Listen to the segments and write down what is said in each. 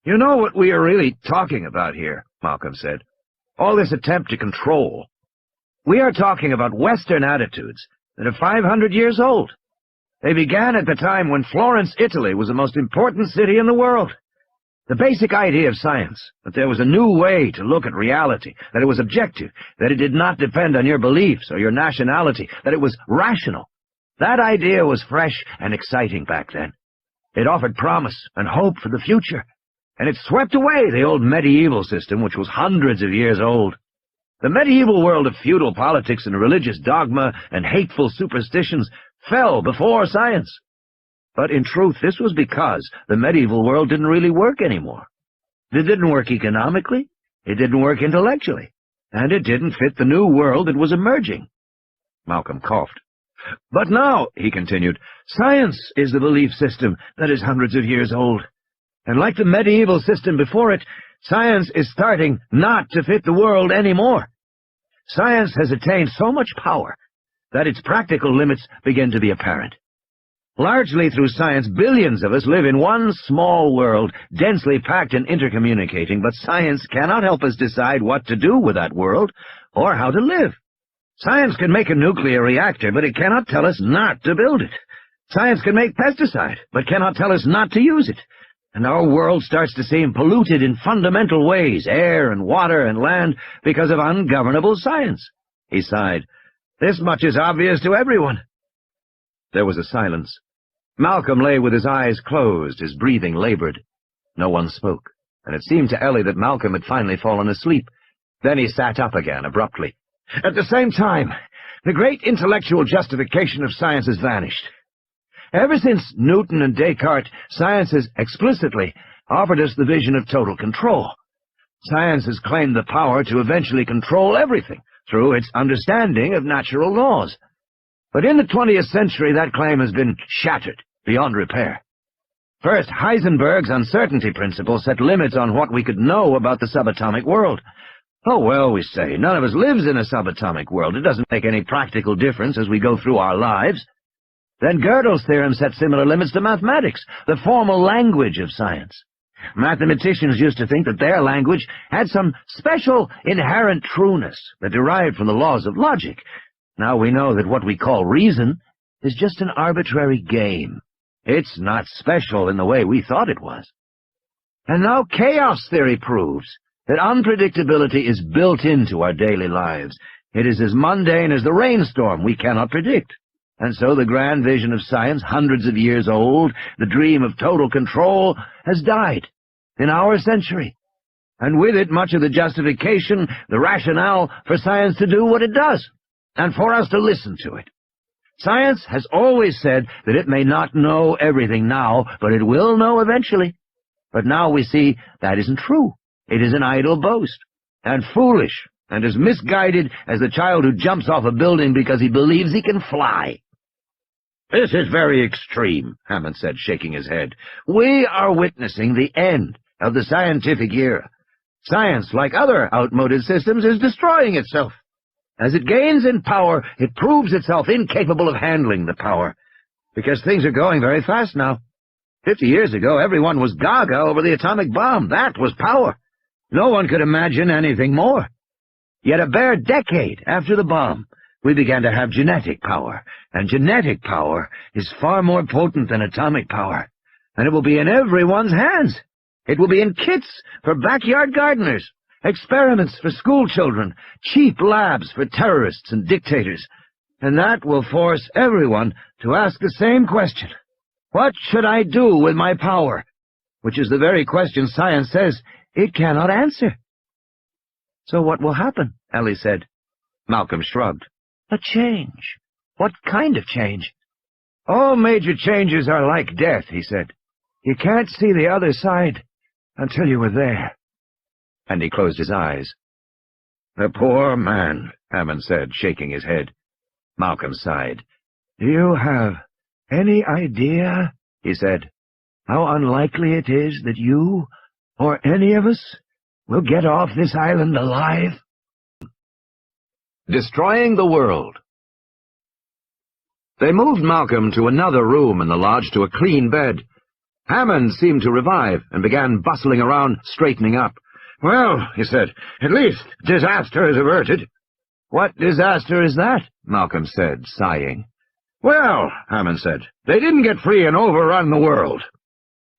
You know what we are really talking about here, Malcolm said. All this attempt to control. We are talking about Western attitudes that are 500 years old. They began at the time when Florence, Italy, was the most important city in the world. The basic idea of science, that there was a new way to look at reality, that it was objective, that it did not depend on your beliefs or your nationality, that it was rational. That idea was fresh and exciting back then. It offered promise and hope for the future, and it swept away the old medieval system, which was hundreds of years old. The medieval world of feudal politics and religious dogma and hateful superstitions fell before science. But in truth, this was because the medieval world didn't really work anymore. It didn't work economically, it didn't work intellectually, and it didn't fit the new world that was emerging. Malcolm coughed. But now, he continued, science is the belief system that is hundreds of years old. And like the medieval system before it, science is starting not to fit the world anymore. Science has attained so much power that its practical limits begin to be apparent. Largely through science, billions of us live in one small world, densely packed and intercommunicating, but science cannot help us decide what to do with that world or how to live. Science can make a nuclear reactor, but it cannot tell us not to build it. Science can make pesticide, but cannot tell us not to use it. And our world starts to seem polluted in fundamental ways, air and water and land, because of ungovernable science. He sighed. This much is obvious to everyone. There was a silence. Malcolm lay with his eyes closed, his breathing labored. No one spoke, and it seemed to Ellie that Malcolm had finally fallen asleep. Then he sat up again, abruptly. At the same time, the great intellectual justification of science has vanished. Ever since Newton and Descartes, science has explicitly offered us the vision of total control. Science has claimed the power to eventually control everything through its understanding of natural laws. But in the 20th century, that claim has been shattered beyond repair. First, Heisenberg's uncertainty principle set limits on what we could know about the subatomic world. Oh, well, we say, none of us lives in a subatomic world. It doesn't make any practical difference as we go through our lives. Then Gödel's theorem set similar limits to mathematics, the formal language of science. Mathematicians used to think that their language had some special inherent trueness that derived from the laws of logic. Now we know that what we call reason is just an arbitrary game. It's not special in the way we thought it was. And now chaos theory proves that unpredictability is built into our daily lives. It is as mundane as the rainstorm we cannot predict. And so the grand vision of science, hundreds of years old, the dream of total control, has died in our century. And with it, much of the justification, the rationale for science to do what it does, and for us to listen to it. Science has always said that it may not know everything now, but it will know eventually. But now we see that isn't true. It is an idle boast, and foolish, and as misguided as the child who jumps off a building because he believes he can fly. This is very extreme, Hammond said, shaking his head. We are witnessing the end of the scientific era. Science, like other outmoded systems, is destroying itself. As it gains in power, it proves itself incapable of handling the power, because things are going very fast now. 50 years ago, everyone was gaga over the atomic bomb. That was power. No one could imagine anything more. Yet a bare decade after the bomb, we began to have genetic power, and genetic power is far more potent than atomic power, and it will be in everyone's hands. It will be in kits for backyard gardeners, experiments for school children, cheap labs for terrorists and dictators, and that will force everyone to ask the same question. What should I do with my power? Which is the very question science says it cannot answer. So what will happen? Ellie said. Malcolm shrugged. A change. What kind of change? All major changes are like death, he said. You can't see the other side until you were there. And he closed his eyes. The poor man, Hammond said, shaking his head. Malcolm sighed. Do you have any idea, he said, how unlikely it is that you, or any of us, will get off this island alive? Destroying the World. They moved Malcolm to another room in the lodge to a clean bed. Hammond seemed to revive and began bustling around, straightening up. "Well," he said, "at least disaster is averted." "What disaster is that?" Malcolm said, sighing. "Well," Hammond said, "they didn't get free and overrun the world."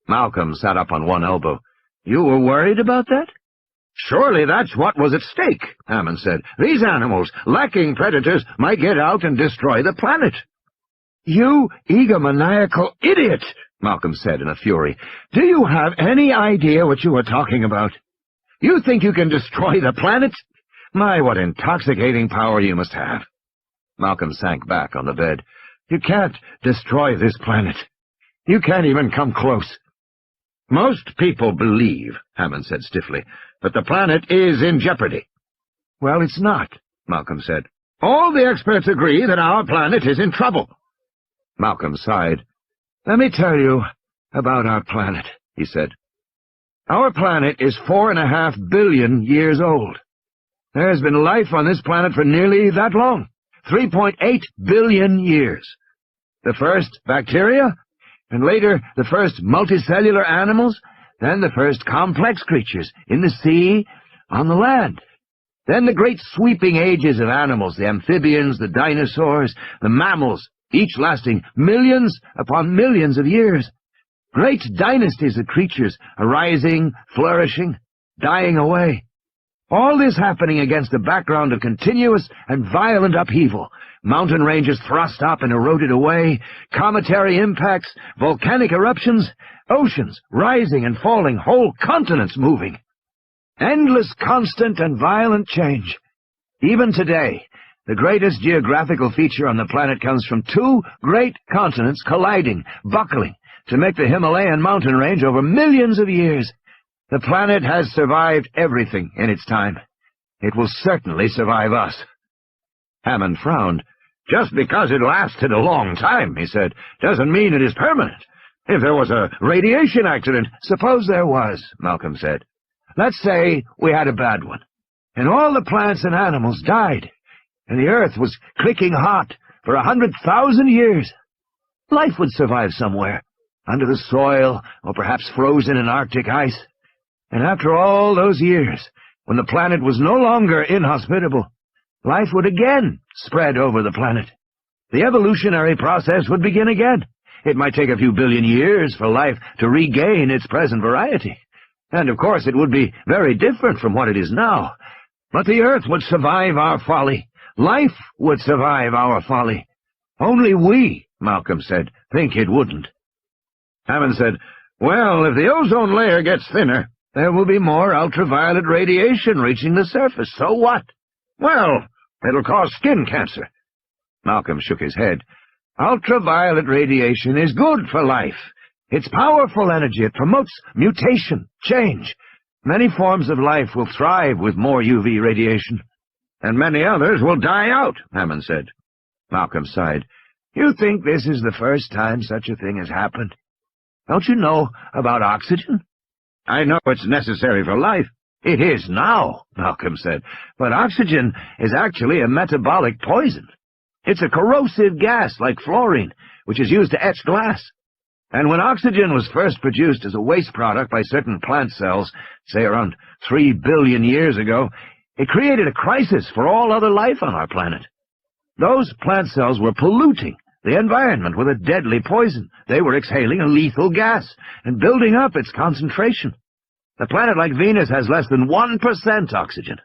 Malcolm sat up on one elbow. "You were worried about that?" "Surely that's what was at stake," Hammond said. "These animals, lacking predators, might get out and destroy the planet." "You egomaniacal idiot!" Malcolm said in a fury. "Do you have any idea what you are talking about? You think you can destroy the planet? My, what intoxicating power you must have." Malcolm sank back on the bed. "You can't destroy this planet. You can't even come close." "Most people believe," Hammond said stiffly, "that the planet is in jeopardy." "Well, it's not," Malcolm said. "All the experts agree that our planet is in trouble." Malcolm sighed. "Let me tell you about our planet," he said. "Our planet is 4.5 billion years old. There has been life on this planet for nearly that long, 3.8 billion years. The first bacteria, and later the first multicellular animals, then the first complex creatures in the sea, on the land. Then the great sweeping ages of animals, the amphibians, the dinosaurs, the mammals, each lasting millions upon millions of years. Great dynasties of creatures arising, flourishing, dying away. All this happening against a background of continuous and violent upheaval. Mountain ranges thrust up and eroded away, cometary impacts, volcanic eruptions, oceans rising and falling, whole continents moving. Endless, constant, and violent change. Even today, the greatest geographical feature on the planet comes from two great continents colliding, buckling, to make the Himalayan mountain range over millions of years. The planet has survived everything in its time. It will certainly survive us." Hammond frowned. "Just because it lasted a long time," he said, "doesn't mean it is permanent. If there was a radiation accident—" "Suppose there was," Malcolm said. "Let's say we had a bad one, and all the plants and animals died, and the Earth was clicking hot for 100,000 years. Life would survive somewhere, under the soil, or perhaps frozen in Arctic ice. And after all those years, when the planet was no longer inhospitable, life would again spread over the planet. The evolutionary process would begin again. It might take a few billion years for life to regain its present variety. And of course it would be very different from what it is now. But the Earth would survive our folly. Life would survive our folly. Only we," Malcolm said, "think it wouldn't." Hammond said, "Well, if the ozone layer gets thinner, there will be more ultraviolet radiation reaching the surface. So what? Well, it'll cause skin cancer." Malcolm shook his head. "Ultraviolet radiation is good for life. It's powerful energy. It promotes mutation, change. Many forms of life will thrive with more UV radiation." "And many others will die out," Hammond said. Malcolm sighed. "You think this is the first time such a thing has happened? Don't you know about oxygen?" "I know it's necessary for life." "It is now," Malcolm said, "but oxygen is actually a metabolic poison. It's a corrosive gas like fluorine, which is used to etch glass. And when oxygen was first produced as a waste product by certain plant cells, say around 3 billion years ago, it created a crisis for all other life on our planet. Those plant cells were polluting the environment with a deadly poison. They were exhaling a lethal gas and building up its concentration. A planet like Venus has less than 1% oxygen.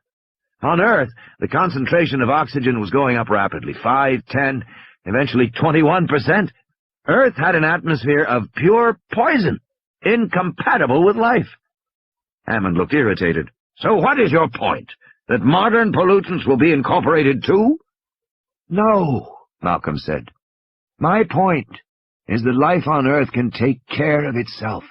On Earth, the concentration of oxygen was going up rapidly, 5, 10, eventually 21%. Earth had an atmosphere of pure poison, incompatible with life." Hammond looked irritated. "So what is your point? That modern pollutants will be incorporated too?" "No," Malcolm said. "My point is that life on Earth can take care of itself.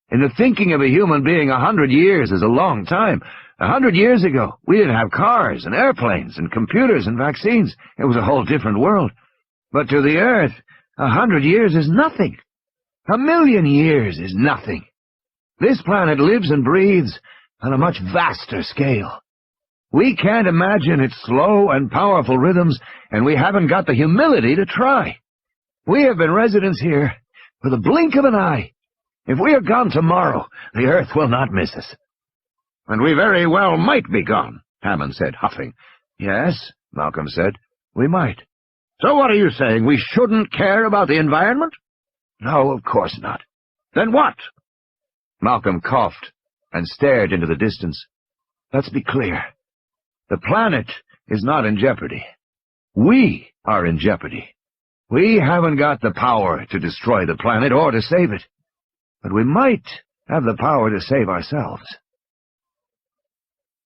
In the thinking of a human being, 100 years is a long time. 100 years ago, we didn't have cars and airplanes and computers and vaccines. It was a whole different world. But to the Earth, 100 years is nothing. 1,000,000 years is nothing. This planet lives and breathes on a much vaster scale. We can't imagine its slow and powerful rhythms, and we haven't got the humility to try. We have been residents here for the blink of an eye, If we are gone tomorrow, the Earth will not miss us. And we very well might be gone, Hammond said, huffing. Yes, Malcolm said, we might. So what are you saying, we shouldn't care about the environment? No, of course not. Then what? Malcolm coughed and stared into the distance. Let's be clear. The planet is not in jeopardy. We are in jeopardy. We haven't got the power to destroy the planet or to save it. But we might have the power to save ourselves.